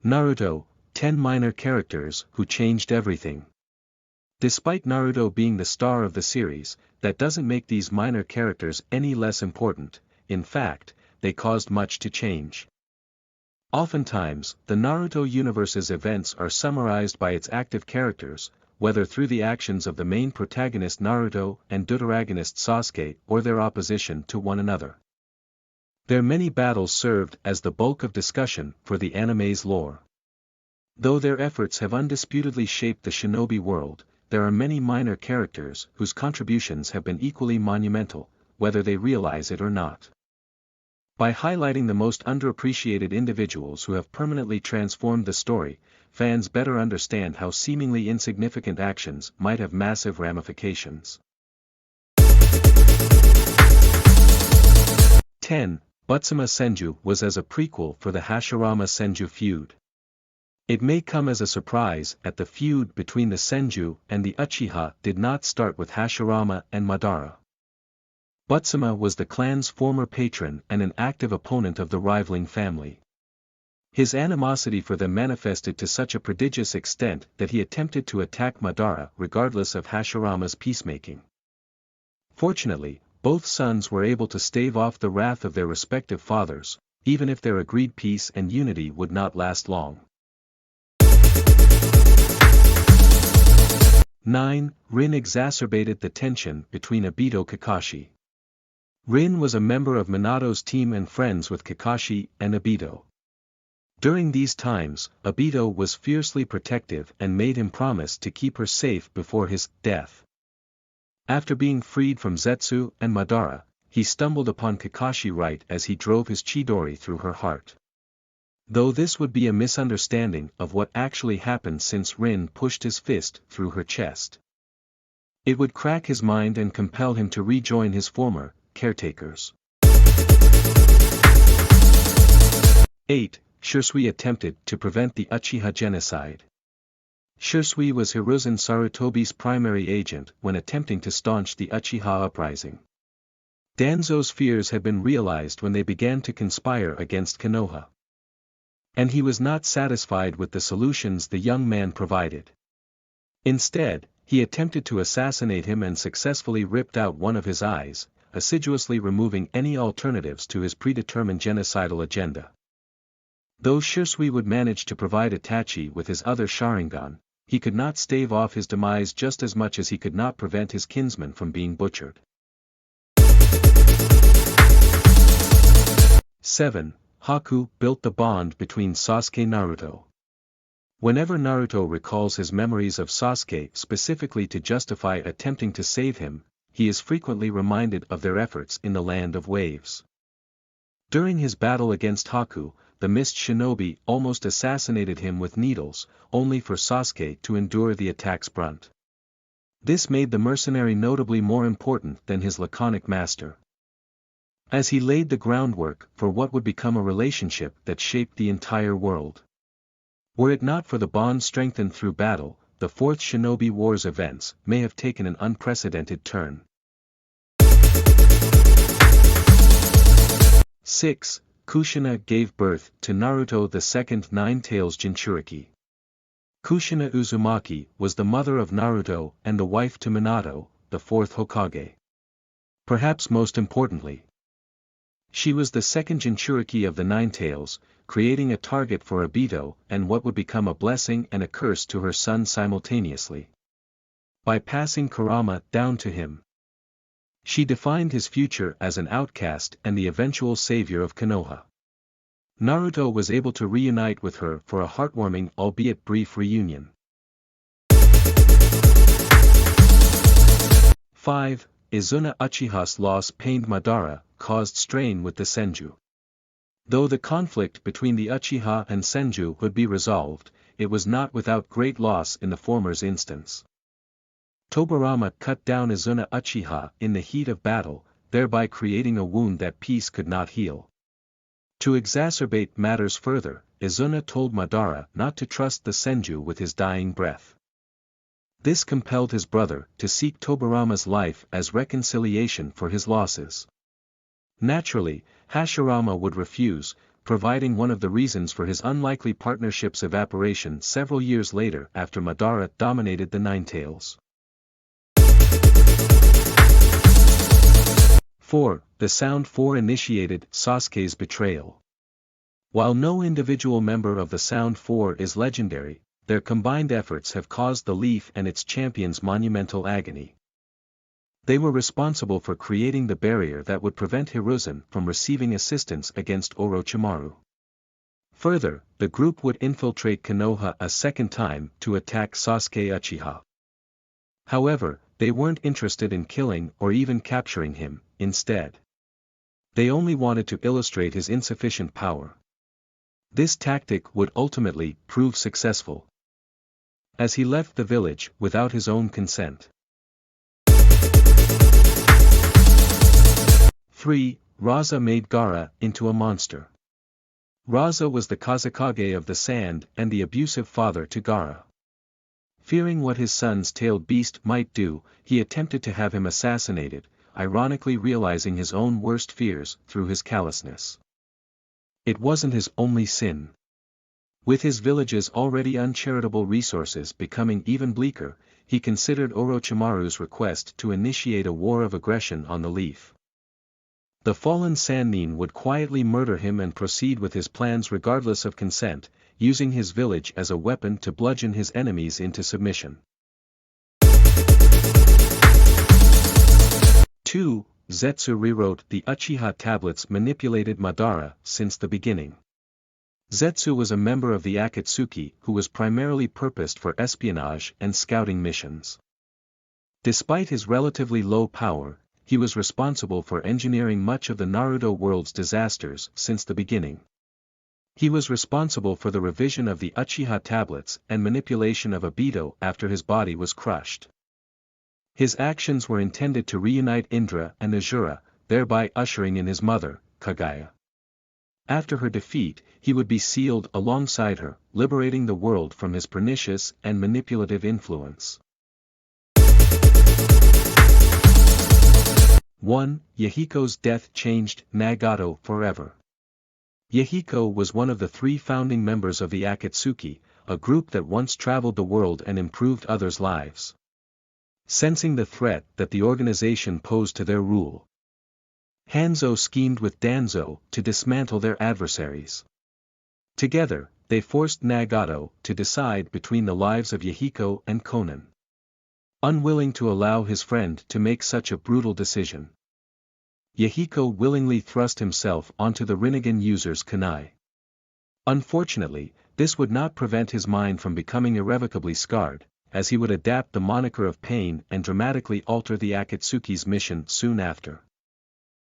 Naruto, 10 minor characters who changed everything. Despite Naruto being the star of the series, that doesn't make these minor characters any less important. In fact, they caused much to change. Oftentimes, the Naruto universe's events are summarized by its active characters, whether through the actions of the main protagonist Naruto and deuteragonist Sasuke or their opposition to one another. Their many battles served as the bulk of discussion for the anime's lore. Though their efforts have undisputedly shaped the shinobi world, there are many minor characters whose contributions have been equally monumental, whether they realize it or not. By highlighting the most underappreciated individuals who have permanently transformed the story, fans better understand how seemingly insignificant actions might have massive ramifications. 10. Butsuma Senju was as a prequel for the Hashirama-Senju feud. It may come as a surprise that the feud between the Senju and the Uchiha did not start with Hashirama and Madara. Butsuma was the clan's former patron and an active opponent of the rivaling family. His animosity for them manifested to such a prodigious extent that he attempted to attack Madara regardless of Hashirama's peacemaking. Fortunately, both sons were able to stave off the wrath of their respective fathers, even if their agreed peace and unity would not last long. 9. Rin exacerbated the tension between Obito and Kakashi. Rin was a member of Minato's team and friends with Kakashi and Obito. During these times, Obito was fiercely protective and made him promise to keep her safe before his death. After being freed from Zetsu and Madara, he stumbled upon Kakashi right as he drove his Chidori through her heart. Though this would be a misunderstanding of what actually happened since Rin pushed his fist through her chest. It would crack his mind and compel him to rejoin his former caretakers. 8. Shisui attempted to prevent the Uchiha genocide. Shisui was Hiruzen Sarutobi's primary agent when attempting to staunch the Uchiha uprising. Danzo's fears had been realized when they began to conspire against Konoha. And he was not satisfied with the solutions the young man provided. Instead, he attempted to assassinate him and successfully ripped out one of his eyes, assiduously removing any alternatives to his predetermined genocidal agenda. Though Shisui would manage to provide Itachi with his other Sharingan, he could not stave off his demise just as much as he could not prevent his kinsman from being butchered. 7. Haku built the bond between Sasuke and Naruto. Whenever Naruto recalls his memories of Sasuke specifically to justify attempting to save him, he is frequently reminded of their efforts in the Land of Waves. During his battle against Haku, the Mist Shinobi almost assassinated him with needles, only for Sasuke to endure the attack's brunt. This made the mercenary notably more important than his laconic master, as he laid the groundwork for what would become a relationship that shaped the entire world. Were it not for the bond strengthened through battle, the Fourth Shinobi War's events may have taken an unprecedented turn. 6. Kushina gave birth to Naruto the second Nine-Tails Jinchuriki. Kushina Uzumaki was the mother of Naruto and the wife to Minato, the fourth Hokage. Perhaps most importantly, she was the second Jinchuriki of the Nine-Tails, creating a target for Obito and what would become a blessing and a curse to her son simultaneously. By passing Kurama down to him, she defined his future as an outcast and the eventual savior of Konoha. Naruto was able to reunite with her for a heartwarming albeit brief reunion. 5. Izuna Uchiha's loss pained Madara, caused strain with the Senju. Though the conflict between the Uchiha and Senju would be resolved, it was not without great loss in the former's instance. Tobirama cut down Izuna Uchiha in the heat of battle, thereby creating a wound that peace could not heal. To exacerbate matters further, Izuna told Madara not to trust the Senju with his dying breath. This compelled his brother to seek Tobirama's life as reconciliation for his losses. Naturally, Hashirama would refuse, providing one of the reasons for his unlikely partnership's evaporation several years later after Madara dominated the Ninetales. 4. The Sound 4 initiated Sasuke's betrayal. While no individual member of the Sound 4 is legendary, their combined efforts have caused the Leaf and its champions monumental agony. They were responsible for creating the barrier that would prevent Hiruzen from receiving assistance against Orochimaru. Further, the group would infiltrate Konoha a second time to attack Sasuke Uchiha. However, they weren't interested in killing or even capturing him, instead. They only wanted to illustrate his insufficient power. This tactic would ultimately prove successful, as he left the village without his own consent. 3. Raza made Gaara into a monster. Raza was the Kazekage of the Sand and the abusive father to Gaara. Fearing what his son's tailed beast might do, he attempted to have him assassinated, ironically realizing his own worst fears through his callousness. It wasn't his only sin. With his village's already uncharitable resources becoming even bleaker, he considered Orochimaru's request to initiate a war of aggression on the Leaf. The fallen Sannin would quietly murder him and proceed with his plans regardless of consent, using his village as a weapon to bludgeon his enemies into submission. 2. Zetsu rewrote the Uchiha tablets manipulated Madara since the beginning. Zetsu was a member of the Akatsuki who was primarily purposed for espionage and scouting missions. Despite his relatively low power, he was responsible for engineering much of the Naruto world's disasters since the beginning. He was responsible for the revision of the Uchiha tablets and manipulation of Obito after his body was crushed. His actions were intended to reunite Indra and Azura, thereby ushering in his mother, Kaguya. After her defeat, he would be sealed alongside her, liberating the world from his pernicious and manipulative influence. 1. Yahiko's death changed Nagato forever. Yahiko was one of the 3 founding members of the Akatsuki, a group that once traveled the world and improved others' lives. Sensing the threat that the organization posed to their rule, Hanzo schemed with Danzo to dismantle their adversaries. Together, they forced Nagato to decide between the lives of Yahiko and Konan. Unwilling to allow his friend to make such a brutal decision, Yahiko willingly thrust himself onto the Rinnegan user's kunai. Unfortunately, this would not prevent his mind from becoming irrevocably scarred, as he would adapt the moniker of Pain and dramatically alter the Akatsuki's mission soon after.